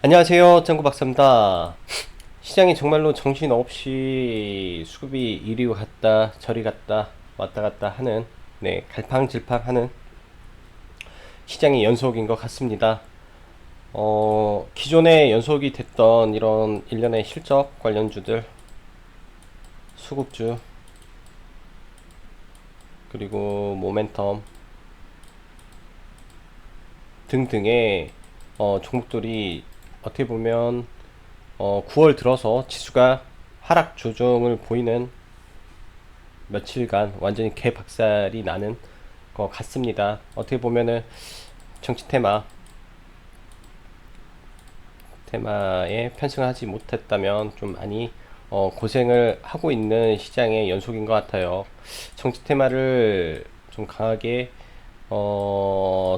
안녕하세요. 짱구 박사입니다. 시장이 정말로 정신없이 수급이 이리 갔다 저리 갔다 왔다 갔다 하는 갈팡질팡하는 시장의 연속인 것 같습니다. 기존에 연속이 됐던 이런 일련의 실적 관련주들, 수급주, 그리고 모멘텀 등등의 종목들이 어떻게 보면 9월 들어서 지수가 하락 조정을 보이는 며칠간 완전히 개박살이 나는 것 같습니다. 어떻게 보면은 정치 테마에 편승을 하지 못했다면 좀 많이 고생을 하고 있는 시장의 연속인 것 같아요. 정치 테마를 좀 강하게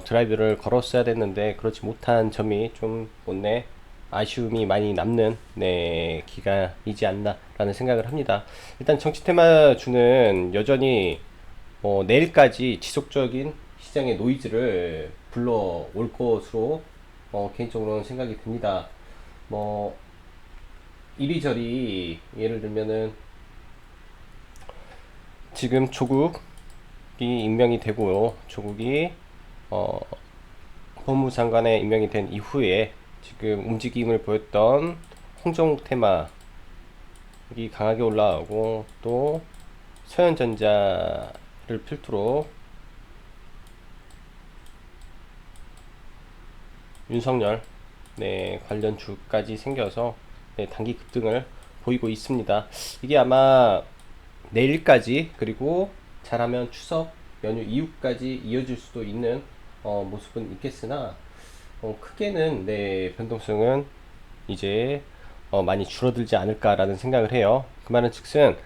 드라이브를 걸었어야 됐는데 그렇지 못한 점이 좀 못내 아쉬움이 많이 남는 기간이지 않나라는 생각을 합니다. 일단 정치 테마주는 여전히 내일까지 지속적인 시장의 노이즈를 불러올 것으로 개인적으로는 생각이 듭니다. 뭐 이리저리 예를 들면은 지금 조국이 임명이 되고요. 조국이 어, 법무장관에 임명이 된 이후에 지금 움직임을 보였던 홍정욱 테마가 강하게 올라가고 또 서현전자를 필두로 윤석열 관련 주까지 생겨서 단기 급등을 보이고 있습니다. 이게 아마 내일까지 그리고 잘하면 추석 연휴 이후까지 이어질 수도 있는 모습은 있겠으나 크게는 변동성은 이제 많이 줄어들지 않을까라는 생각을 해요. 그 말은 즉슨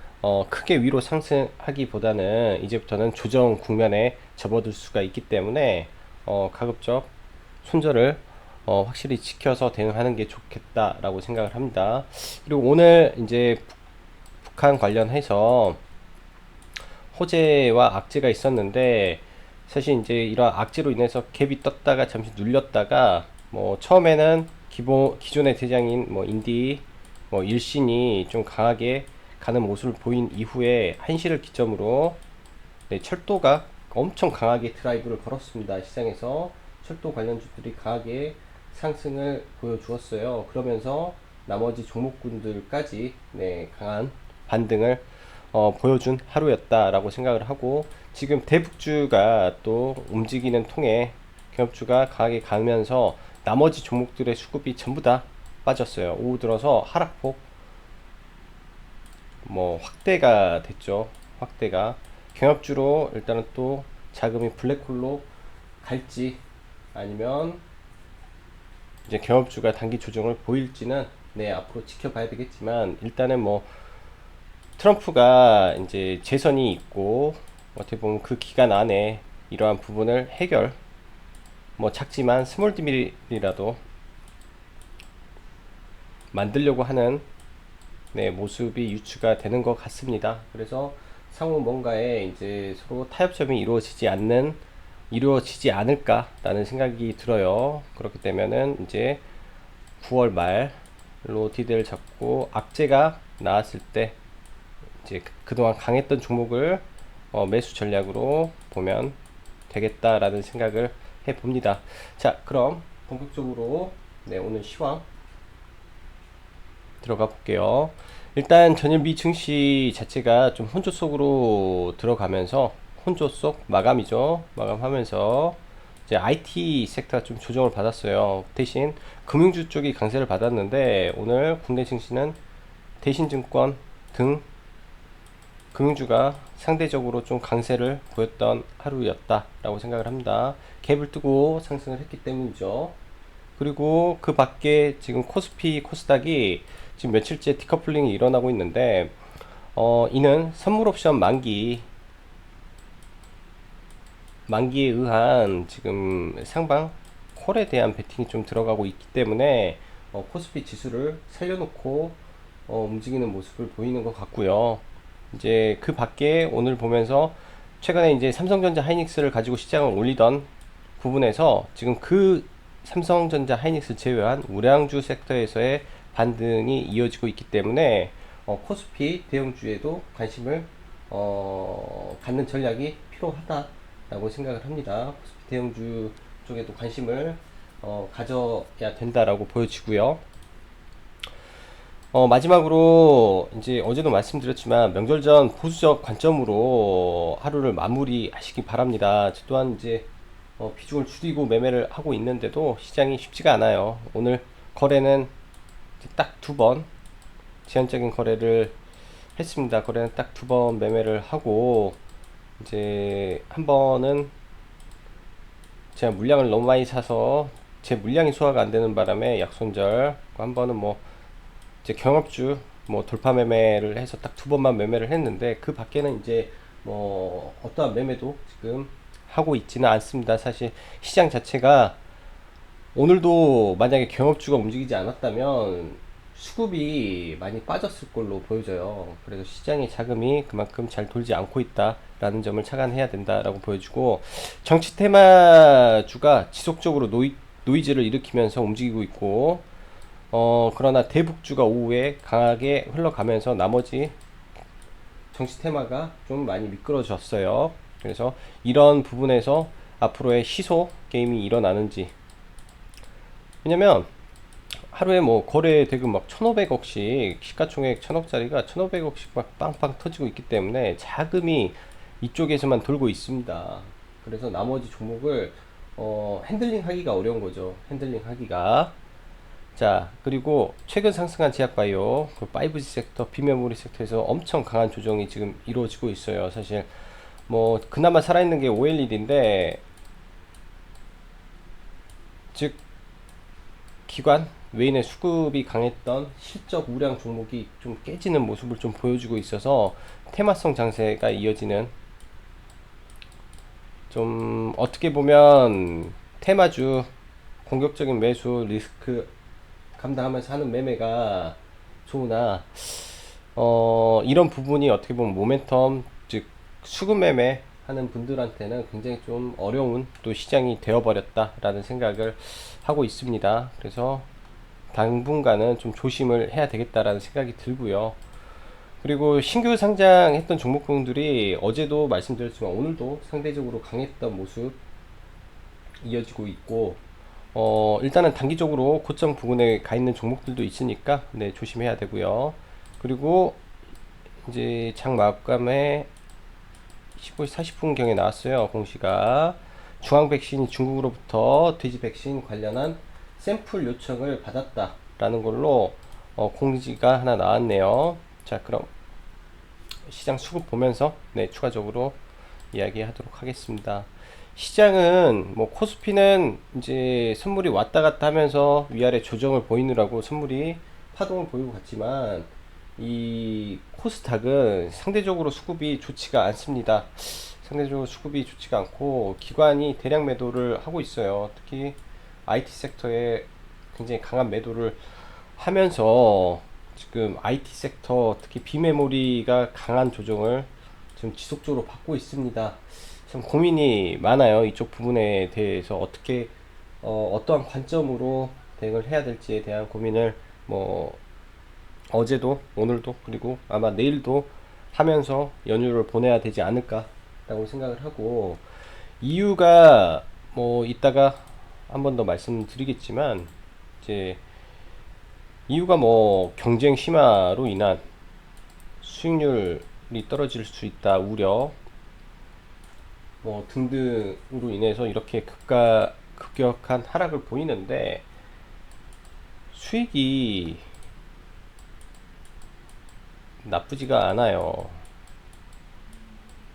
크게 위로 상승하기보다는 이제부터는 조정 국면에 접어들 수가 있기 때문에 가급적 손절을 확실히 지켜서 대응하는 게 좋겠다라고 생각을 합니다. 그리고 오늘 이제 북한 관련해서 호재와 악재가 있었는데 사실 이제 이런 악재로 인해서 갭이 떴다가 잠시 눌렸다가 뭐 처음에는 기존의 대장인 뭐 인디 뭐 일신이 좀 강하게 가는 모습을 보인 이후에 한시를 기점으로 철도가 엄청 강하게 드라이브를 걸었습니다. 시장에서 철도 관련주들이 강하게 상승을 보여주었어요. 그러면서 나머지 종목군들까지 강한 반등을 보여준 하루였다라고 생각을 하고 지금 대북주가 또 움직이는 통에 경업주가 강하게 가면서 나머지 종목들의 수급이 전부 다 빠졌어요. 오후 들어서 하락폭 뭐 확대가 됐죠. 확대가 경업주로 일단은 또 자금이 블랙홀로 갈지 아니면 이제 경업주가 단기 조정을 보일지는 앞으로 지켜봐야 되겠지만 일단은 뭐 트럼프가 이제 재선이 있고 어떻게 보면 그 기간 안에 이러한 부분을 해결 뭐 작지만 스몰 디밀이라도 만들려고 하는 모습이 유추가 되는 것 같습니다. 그래서 상호 뭔가에 이제 서로 타협점이 이루어지지 않을까라는 생각이 들어요. 그렇기 때문에는 이제 9월 말로 디데를 잡고 악재가 나왔을 때 이제 그동안 강했던 종목을 매수 전략으로 보면 되겠다라는 생각을 해 봅니다. 자, 그럼 본격적으로 오늘 시황 들어가 볼게요. 일단 전일미 증시 자체가 좀 혼조 속으로 들어가면서 혼조 속 마감이죠. 마감하면서 이제 IT 섹터가 좀 조정을 받았어요. 대신 금융주 쪽이 강세를 받았는데 오늘 국내 증시는 대신증권 등 금융주가 상대적으로 좀 강세를 보였던 하루였다라고 생각을 합니다. 갭을 뜨고 상승을 했기 때문이죠. 그리고 그 밖에 지금 코스피, 코스닥이 지금 며칠째 디커플링이 일어나고 있는데 이는 선물 옵션 만기에 의한 지금 상방 콜에 대한 베팅이 좀 들어가고 있기 때문에 코스피 지수를 살려놓고 움직이는 모습을 보이는 것 같고요. 이제 그 밖에 오늘 보면서 최근에 이제 삼성전자 하이닉스를 가지고 시장을 올리던 부분에서 지금 그 삼성전자, 하이닉스 제외한 우량주 섹터에서의 반등이 이어지고 있기 때문에 코스피 대형주에도 관심을 갖는 전략이 필요하다라고 생각을 합니다. 코스피 대형주 쪽에도 관심을 가져야 된다라고 보여지고요. 마지막으로 이제 어제도 말씀드렸지만 명절 전 보수적 관점으로 하루를 마무리하시기 바랍니다. 저 또한 이제 비중을 줄이고 매매를 하고 있는데도 시장이 쉽지가 않아요. 오늘 거래는 딱 두 번 제한적인 거래를 했습니다. 거래는 딱 두 번 매매를 하고 이제 한 번은 제가 물량을 너무 많이 사서 제 물량이 소화가 안 되는 바람에 약손절, 한 번은 뭐 이제 경합주 뭐 돌파 매매를 해서 딱 두 번만 매매를 했는데 그 밖에는 이제 뭐 어떠한 매매도 지금 하고 있지는 않습니다. 사실 시장 자체가 오늘도 만약에 경합주가 움직이지 않았다면 수급이 많이 빠졌을 걸로 보여져요. 그래서 시장의 자금이 그만큼 잘 돌지 않고 있다라는 점을 착안해야 된다라고 보여주고, 정치 테마주가 지속적으로 노이즈를 일으키면서 움직이고 있고, 그러나 대북주가 오후에 강하게 흘러가면서 나머지 정치 테마가 좀 많이 미끄러졌어요. 그래서 이런 부분에서 앞으로의 시소 게임이 일어나는지, 왜냐면 하루에 뭐 거래 대금 막 1,500억씩, 시가총액 1,000억짜리가 1,500억씩 막 빵빵 터지고 있기 때문에 자금이 이쪽에서만 돌고 있습니다. 그래서 나머지 종목을 핸들링 하기가 어려운 거죠. 핸들링 하기가. 자, 그리고 최근 상승한 제약바이오, 그 5G 섹터, 비메모리 섹터에서 엄청 강한 조정이 지금 이루어지고 있어요. 사실 뭐 그나마 살아있는 게 OLED인데, 즉 기관 외인의 수급이 강했던 실적 우량 종목이 좀 깨지는 모습을 좀 보여주고 있어서 테마성 장세가 이어지는, 좀 어떻게 보면 테마주 공격적인 매수 리스크 감당하면서 하는 매매가 좋으나, 이런 부분이 어떻게 보면 모멘텀, 즉 수급 매매 하는 분들한테는 굉장히 좀 어려운 또 시장이 되어버렸다라는 생각을 하고 있습니다. 그래서 당분간은 좀 조심을 해야 되겠다라는 생각이 들고요. 그리고 신규 상장했던 종목군들이 어제도 말씀드렸지만 오늘도 상대적으로 강했던 모습 이어지고 있고, 일단은 단기적으로 고점 부근에 가 있는 종목들도 있으니까 네, 조심해야 되고요. 그리고 이제 장 마감에 15시 40분경에 나왔어요. 공시가 중앙 백신이 중국으로부터 돼지 백신 관련한 샘플 요청을 받았다라는 걸로 공지가 하나 나왔네요. 자, 그럼 시장 수급 보면서 네, 추가적으로 이야기하도록 하겠습니다. 시장은 뭐 코스피는 이제 선물이 왔다 갔다 하면서 위아래 조정을 보이느라고 선물이 파동을 보이고 갔지만, 이 코스닥은 상대적으로 수급이 좋지가 않습니다. 상대적으로 수급이 좋지가 않고 기관이 대량 매도를 하고 있어요. 특히 IT 섹터에 굉장히 강한 매도를 하면서 지금 IT sek터, 특히 비메모리가 강한 조정을 지금 지속적으로 받고 있습니다. 참 고민이 많아요. 이쪽 부분에 대해서 어떻게 어떠한 관점으로 대응을 해야 될지에 대한 고민을 뭐 어제도 오늘도 그리고 아마 내일도 하면서 연휴를 보내야 되지 않을까라고 생각을 하고, 이유가 뭐 이따가 한 번 더 말씀드리겠지만, 이제 이유가 뭐 경쟁 심화로 인한 수익률이 떨어질 수 있다 우려 뭐 등등으로 인해서 이렇게 급격한 하락을 보이는데, 수익이 나쁘지가 않아요.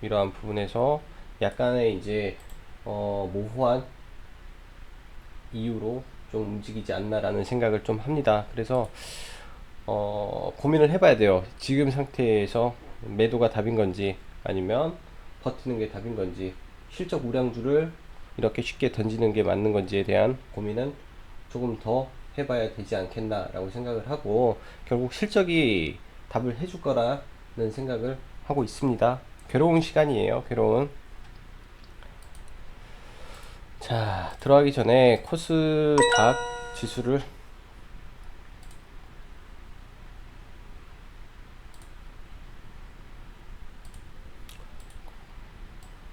이러한 부분에서 약간의 이제 모호한 이유로 좀 움직이지 않나라는 생각을 좀 합니다. 그래서 고민을 해봐야 돼요. 지금 상태에서 매도가 답인 건지 아니면 버티는 게 답인 건지, 실적 우량주를 이렇게 쉽게 던지는 게 맞는 건지에 대한 고민은 조금 더 해봐야 되지 않겠나라고 생각을 하고, 결국 실적이 답을 해줄 거라는 생각을 하고 있습니다. 괴로운 시간이에요. 괴로운. 자, 들어가기 전에 코스닥 지수를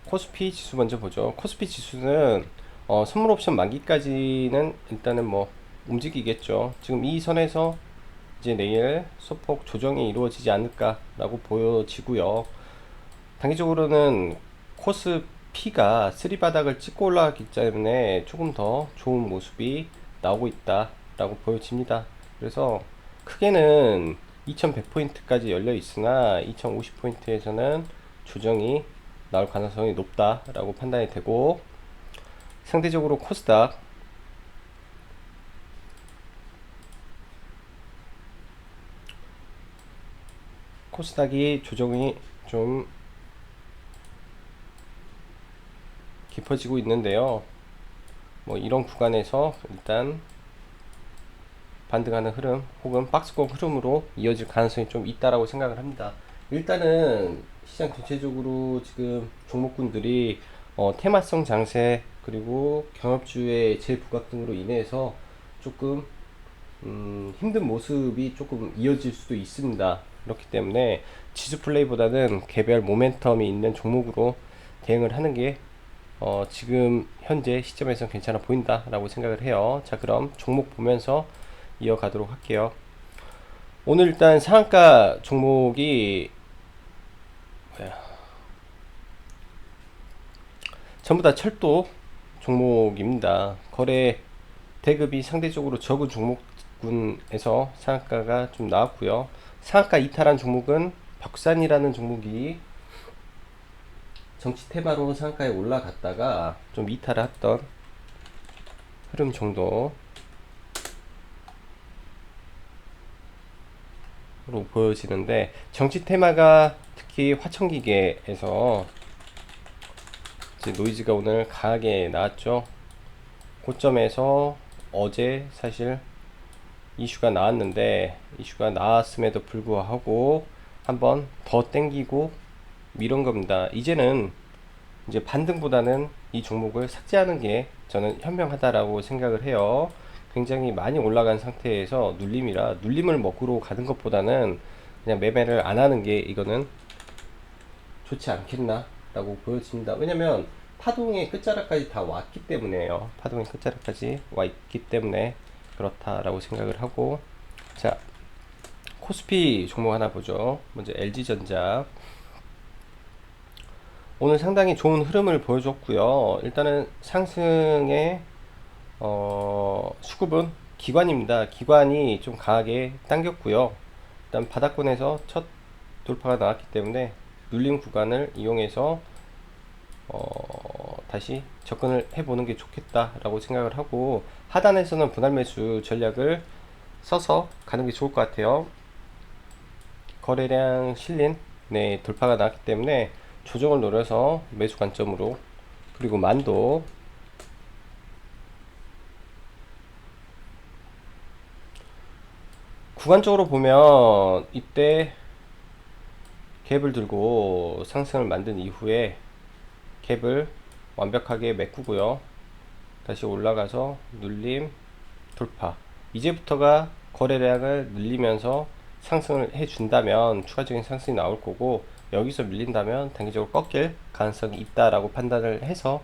코스피 지수 먼저 보죠. 코스피 지수는 선물 옵션 만기까지는 일단은 뭐 움직이겠죠. 지금 이 선에서 이제 내일 소폭 조정이 이루어지지 않을까라고 보여지고요. 단기적으로는 코스피가 3바닥을 찍고 올라갔기 때문에 조금 더 좋은 모습이 나오고 있다라고 보여집니다. 그래서 크게는 2100포인트까지 열려 있으나 2050포인트에서는 조정이 나올 가능성이 높다라고 판단이 되고, 상대적으로 코스닥이 조정이 좀 깊어지고 있는데요. 뭐 이런 구간에서 일단 반등하는 흐름 혹은 박스권 흐름으로 이어질 가능성이 좀 있다라고 생각을 합니다. 일단은 시장 전체적으로 지금 종목군들이 테마성 장세 그리고 경합주의 재부각 등으로 인해서 조금 힘든 모습이 조금 이어질 수도 있습니다. 그렇기 때문에 지수 플레이보다는 개별 모멘텀이 있는 종목으로 대응을 하는 게 지금 현재 시점에서 괜찮아 보인다라고 생각을 해요. 자, 그럼 종목 보면서 이어가도록 할게요. 오늘 일단 상한가 종목이 전부 다 철도 종목입니다. 거래 대급이 상대적으로 적은 종목군에서 상한가가 좀 나왔고요. 상한가 이탈한 종목은 벽산이라는 종목이 정치 테마로 상한가에 올라갔다가 좀 이탈을 했던 흐름 정도로 보여지는데, 정치 테마가 특히 화천기계에서 이제 노이즈가 오늘 강하게 나왔죠. 고점에서 어제 사실 이슈가 나왔는데, 이슈가 나왔음에도 불구하고 한번 더 땡기고 이런 겁니다. 이제는 이제 반등보다는 이 종목을 삭제하는 게 저는 현명하다라고 생각을 해요. 굉장히 많이 올라간 상태에서 눌림이라 눌림을 먹으러 가는 것보다는 그냥 매매를 안 하는 게 이거는 좋지 않겠나 라고 보여집니다. 왜냐면 파동의 끝자락까지 다 왔기 때문에요. 파동의 끝자락까지 와 있기 때문에 그렇다라고 생각을 하고, 자, 코스피 종목 하나 보죠. 먼저 LG전자. 오늘 상당히 좋은 흐름을 보여줬고요. 일단은 상승의 수급은 기관입니다. 기관이 좀 강하게 당겼고요. 일단 바닥권에서 첫 돌파가 나왔기 때문에 눌림 구간을 이용해서 다시 접근을 해보는 게 좋겠다라고 생각을 하고, 하단에서는 분할 매수 전략을 써서 가는 게 좋을 것 같아요. 거래량 실린 돌파가 나왔기 때문에 조정을 노려서 매수 관점으로, 그리고 만도 구간적으로 보면 이때 갭을 들고 상승을 만든 이후에 갭을 완벽하게 메꾸고요. 다시 올라가서 눌림 돌파, 이제부터가 거래량을 늘리면서 상승을 해준다면 추가적인 상승이 나올 거고, 여기서 밀린다면 단기적으로 꺾일 가능성이 있다라고 판단을 해서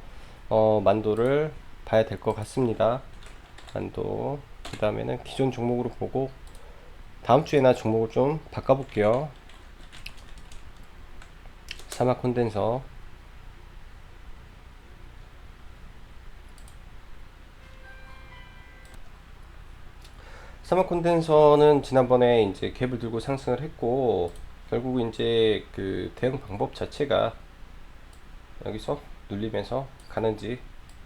만도를 봐야 될 것 같습니다. 만도, 그 다음에는 기존 종목으로 보고 다음 주에나 종목을 좀 바꿔볼게요. 사막 콘덴서. 사막 콘덴서는 지난번에 이제 갭을 들고 상승을 했고, 결국 이제 그 대응 방법 자체가 여기서 눌리면서 가는지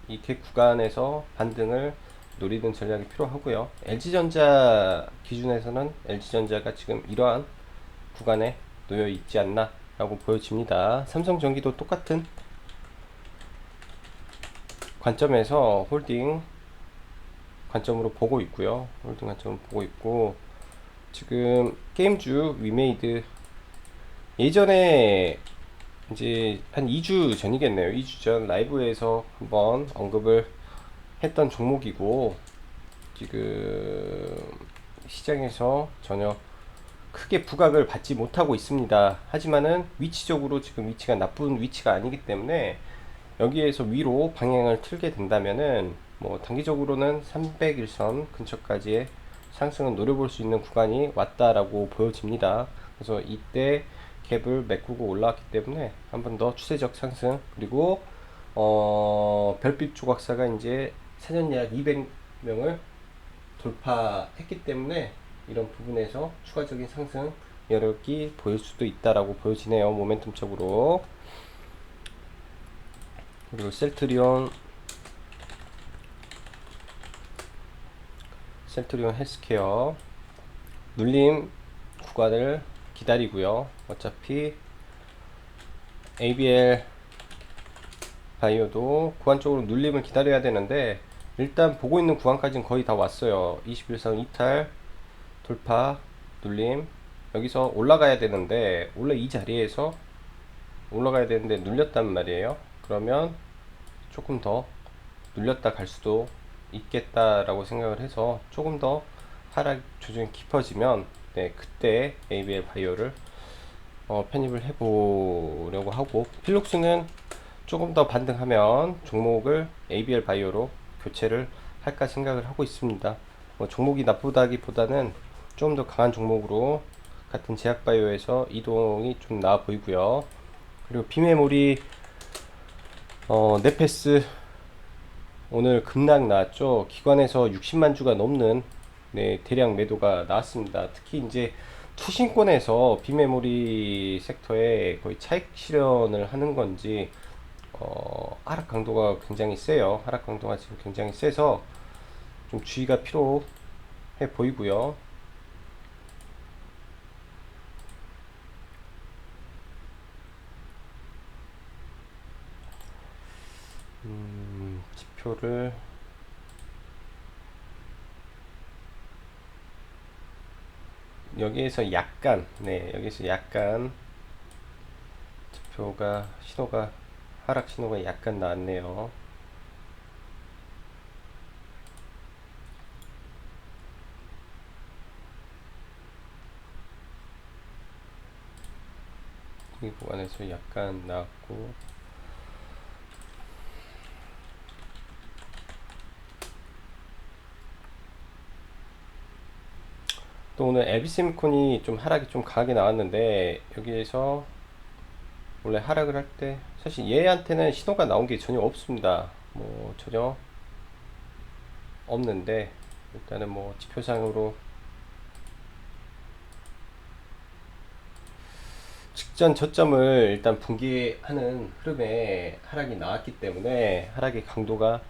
이 갭 구간에서 반등을 노리는 전략이 필요하고요. LG전자 기준에서는 LG전자가 지금 이러한 구간에 놓여 있지 않나 라고 보여집니다. 삼성전기도 똑같은 관점에서 홀딩 관점으로 보고 있고요. 홀딩 관점으로 보고 있고, 지금 게임주 위메이드, 예전에 이제 한 2주 전이겠네요. 2주 전 라이브에서 한번 언급을 했던 종목이고, 지금 시장에서 전혀 크게 부각을 받지 못하고 있습니다. 하지만은 위치적으로 지금 위치가 나쁜 위치가 아니기 때문에 여기에서 위로 방향을 틀게 된다면은 뭐 단기적으로는 300일선 근처까지의 상승을 노려볼 수 있는 구간이 왔다라고 보여집니다. 그래서 이때 갭을 메꾸고 올라왔기 때문에 한 번 더 추세적 상승, 그리고 별빛 조각사가 이제 사전 예약 200명을 돌파했기 때문에 이런 부분에서 추가적인 상승 여력이 보일 수도 있다라고 보여지네요. 모멘텀적으로. 그리고 셀트리온 헬스케어 눌림 구간을 기다리고요. 어차피 ABL 바이오도 구간적으로 눌림을 기다려야 되는데, 일단 보고 있는 구간까지는 거의 다 왔어요. 21선 이탈 돌파 눌림, 여기서 올라가야 되는데 원래 이 자리에서 올라가야 되는데 눌렸단 말이에요. 그러면 조금 더 눌렸다 갈 수도 있겠다라고 생각을 해서 조금 더 하락 조정이 깊어지면 그때 ABL 바이오를 편입을 해보려고 하고, 필록스는 조금 더 반등하면 종목을 ABL 바이오로 교체를 할까 생각을 하고 있습니다. 종목이 나쁘다기보다는 좀 더 강한 종목으로 같은 제약바이오에서 이동이 좀 나아 보이고요. 그리고 비메모리 네페스 오늘 급락 나왔죠. 기관에서 60만 주가 넘는 대량 매도가 나왔습니다. 특히 이제 투신권에서 비메모리 섹터에 거의 차익 실현을 하는 건지 하락 강도가 굉장히 세요. 하락 강도가 지금 굉장히 세서 좀 주의가 필요해 보이고요. 지표를 여기에서 약간 여기서 약간 지표가 신호가 하락 신호가 약간 나왔네요. 이 구간에서 약간 나왔고, 또 오늘 에비스미콘이 좀 하락이 좀 강하게 나왔는데, 여기에서 원래 하락을 할 때 사실 얘한테는 신호가 나온 게 전혀 없습니다. 뭐 전혀 없는데, 일단은 뭐 지표상으로 직전 저점을 일단 붕괴하는 흐름에 하락이 나왔기 때문에 하락의 강도가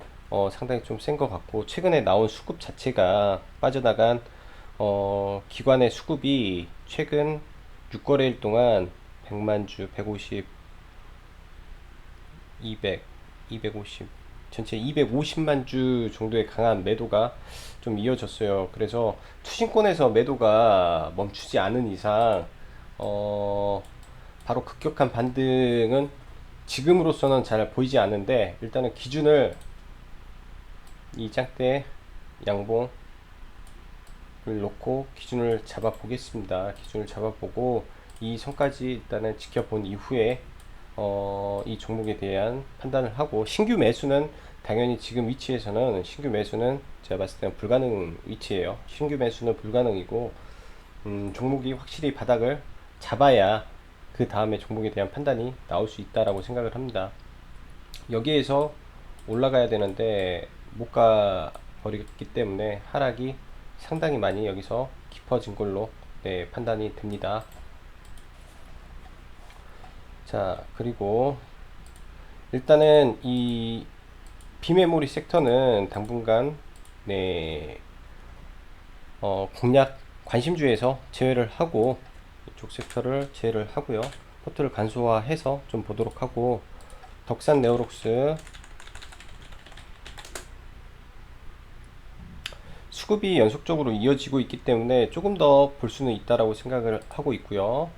상당히 좀 센 것 같고, 최근에 나온 수급 자체가 빠져나간 기관의 수급이 최근 6거래일 동안 100만 주, 150, 200, 250, 전체 250만 주 정도의 강한 매도가 좀 이어졌어요. 그래서 투신권에서 매도가 멈추지 않은 이상 바로 급격한 반등은 지금으로서는 잘 보이지 않는데, 일단은 기준을 이 짝대 양봉을 놓고 기준을 잡아 보겠습니다. 기준을 잡아 보고 이 선까지 일단은 지켜본 이후에 이 종목에 대한 판단을 하고, 신규 매수는 당연히 지금 위치에서는 신규 매수는 제가 봤을 때는 불가능 위치예요. 신규 매수는 불가능이고, 종목이 확실히 바닥을 잡아야 그 다음에 종목에 대한 판단이 나올 수 있다라고 생각을 합니다. 여기에서 올라가야 되는데 못 가 버렸기 때문에 하락이 상당히 많이 여기서 깊어진 걸로 판단이 됩니다. 자, 그리고 일단은 이 비메모리 섹터는 당분간 공략 관심주에서 제외를 하고, 이쪽 섹터를 제외를 하고요. 포트를 간소화해서 좀 보도록 하고, 덕산 네오록스 수급이 연속적으로 이어지고 있기 때문에 조금 더 볼 수는 있다라고 생각을 하고 있고요.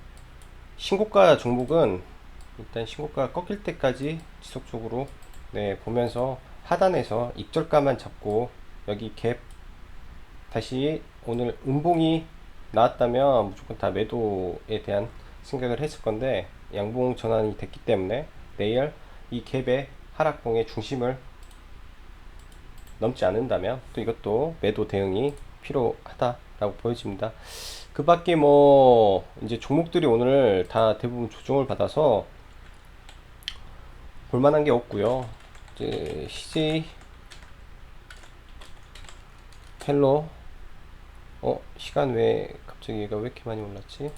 신고가 종목은 일단 신고가가 꺾일 때까지 지속적으로 네, 보면서 하단에서 익절가만 잡고 여기 갭 다시 오늘 음봉이 나왔다면 무조건 다 매도에 대한 생각을 했을 건데 양봉 전환이 됐기 때문에 내일 이 갭의 하락봉의 중심을 넘지 않는다면 또 이것도 매도 대응이 필요하다라고 보여집니다. 그 밖에 뭐 이제 종목들이 오늘 다 대부분 조정을 받아서 볼만한 게 없고요. 이제 CJ 헬로 시간 왜 갑자기 얘가 왜 이렇게 많이 올랐지?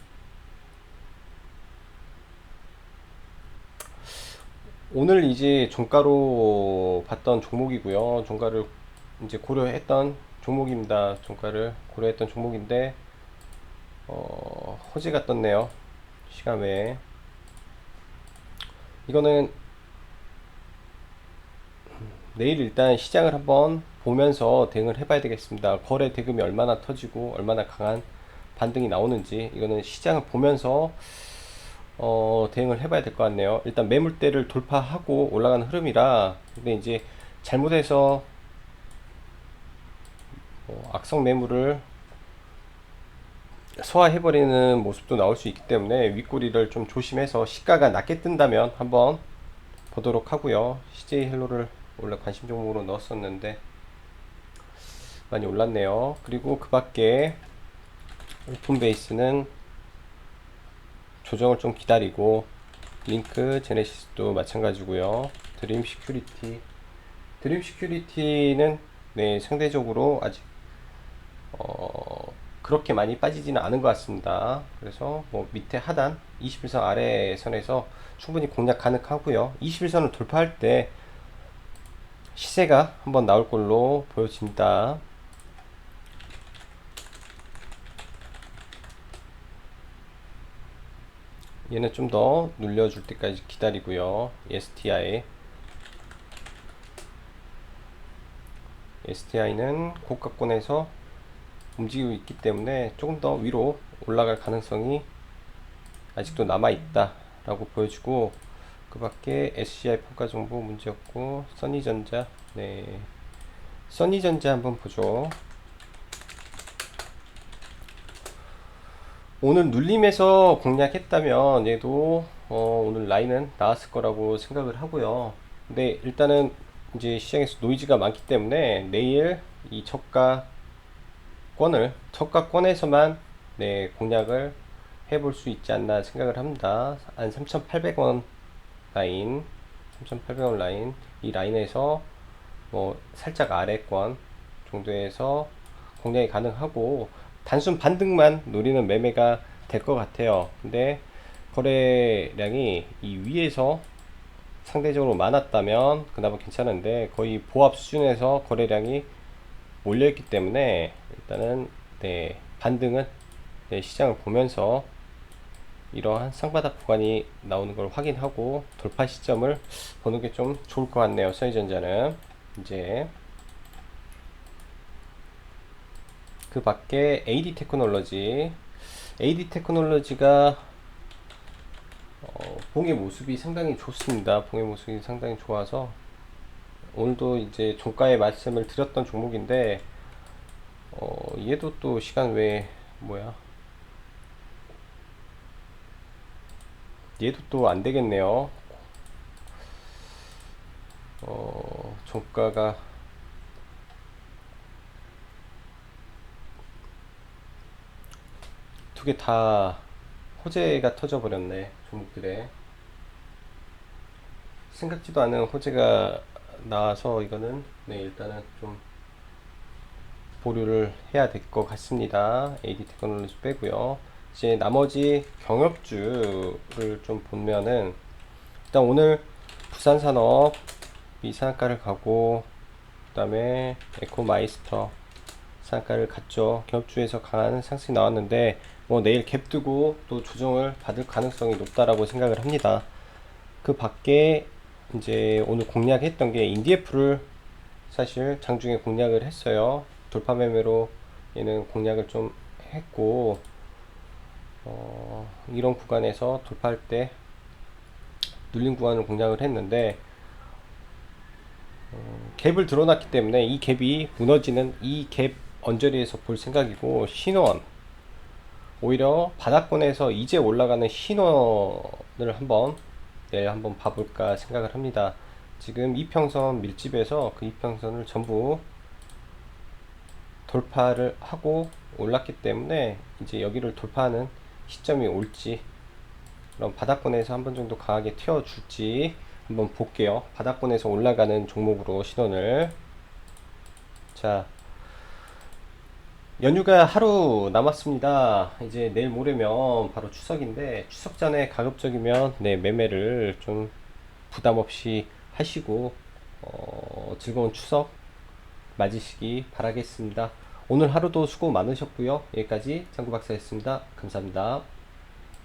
오늘 이제 종가로 봤던 종목이고요. 종가를 이제 고려했던 종목입니다. 종가를 고려했던 종목인데 호재가 떴네요. 시간 외에 이거는 내일 일단 시장을 한번 보면서 대응을 해봐야 되겠습니다. 거래 대금이 얼마나 터지고 얼마나 강한 반등이 나오는지 이거는 시장을 보면서 대응을 해봐야 될 것 같네요. 일단 매물대를 돌파하고 올라가는 흐름이라 근데 이제 잘못해서 악성 매물을 소화해버리는 모습도 나올 수 있기 때문에 윗꼬리를 좀 조심해서 시가가 낮게 뜬다면 한번 보도록 하고요. CJ 헬로를 원래 관심 종목으로 넣었었는데 많이 올랐네요. 그리고 그 밖에 오픈 베이스는 조정을 좀 기다리고 링크 제네시스도 마찬가지고요. 드림 시큐리티는 네, 상대적으로 아직 그렇게 많이 빠지지는 않은 것 같습니다. 그래서 뭐 밑에 하단 21선 아래 선에서 충분히 공략 가능하고요. 21선을 돌파할 때 시세가 한번 나올 걸로 보여집니다. 얘는 좀 더 눌려줄 때까지 기다리고요. STI는 고가권에서 움직이고 있기 때문에 조금 더 위로 올라갈 가능성이 아직도 남아있다 라고 보여주고 그 밖에 SCI 평가정보 문제없고 써니전자 네, 써니전자 한번 보죠. 오늘 눌림에서 공략했다면 얘도 오늘 라인은 나왔을 거라고 생각을 하고요. 근데 일단은 이제 시장에서 노이즈가 많기 때문에 내일 이 저가권에서만 네, 공략을 해볼 수 있지 않나 생각을 합니다. 한 3,800원 라인, 3,800원 라인, 이 라인에서 뭐 살짝 아래권 정도에서 공략이 가능하고 단순 반등만 노리는 매매가 될 것 같아요. 근데 거래량이 이 위에서 상대적으로 많았다면 그나마 괜찮은데 거의 보합 수준에서 거래량이 몰려있기 때문에 일단은 네, 반등은 네, 시장을 보면서 이러한 쌍바닥 구간이 나오는 걸 확인하고 돌파 시점을 보는 게 좀 좋을 것 같네요. 서해전자는 이제 그 밖에 AD 테크놀로지가 봉의 모습이 상당히 좋습니다. 봉의 모습이 상당히 좋아서 오늘도 이제 종가의 말씀을 드렸던 종목인데 얘도 또 시간 외에 뭐야 얘도 또 안 되겠네요. 종가가 두 개 다 호재가 터져 버렸네. 종목들에 생각지도 않은 호재가 나와서 이거는 네, 일단은 좀 보류를 해야 될 것 같습니다. AD 테크놀로지 빼고요. 이제 나머지 경협주를 좀 보면은 일단 오늘 부산산업이 상한가를 가고 그 다음에 에코마이스터 상한가를 갔죠. 경협주에서 강한 상승이 나왔는데 뭐 내일 갭 두고 또 조정을 받을 가능성이 높다라고 생각을 합니다. 그 밖에 이제 오늘 공략했던 게 인디에프를 사실 장중에 공략을 했어요. 돌파 매매로 얘는 공략을 좀 했고 이런 구간에서 돌파할 때 눌림 구간을 공략을 했는데 갭을 들어놨기 때문에 이 갭이 무너지는 이 갭 언저리에서 볼 생각이고, 신원 오히려 바닥권에서 이제 올라가는 신원을 한번 내일 한번 봐볼까 생각을 합니다. 지금 이평선 밀집에서 그 이평선을 전부 돌파를 하고 올랐기 때문에 이제 여기를 돌파하는 시점이 올지, 그럼 바닥권에서 한 번 정도 강하게 튀어줄지 한번 볼게요. 바닥권에서 올라가는 종목으로 신원을. 자, 연휴가 하루 남았습니다. 이제 내일 모레면 바로 추석인데, 추석 전에 가급적이면 네, 매매를 좀 부담 없이 하시고 즐거운 추석 맞으시기 바라겠습니다. 오늘 하루도 수고 많으셨고요. 여기까지 장구박사였습니다. 감사합니다.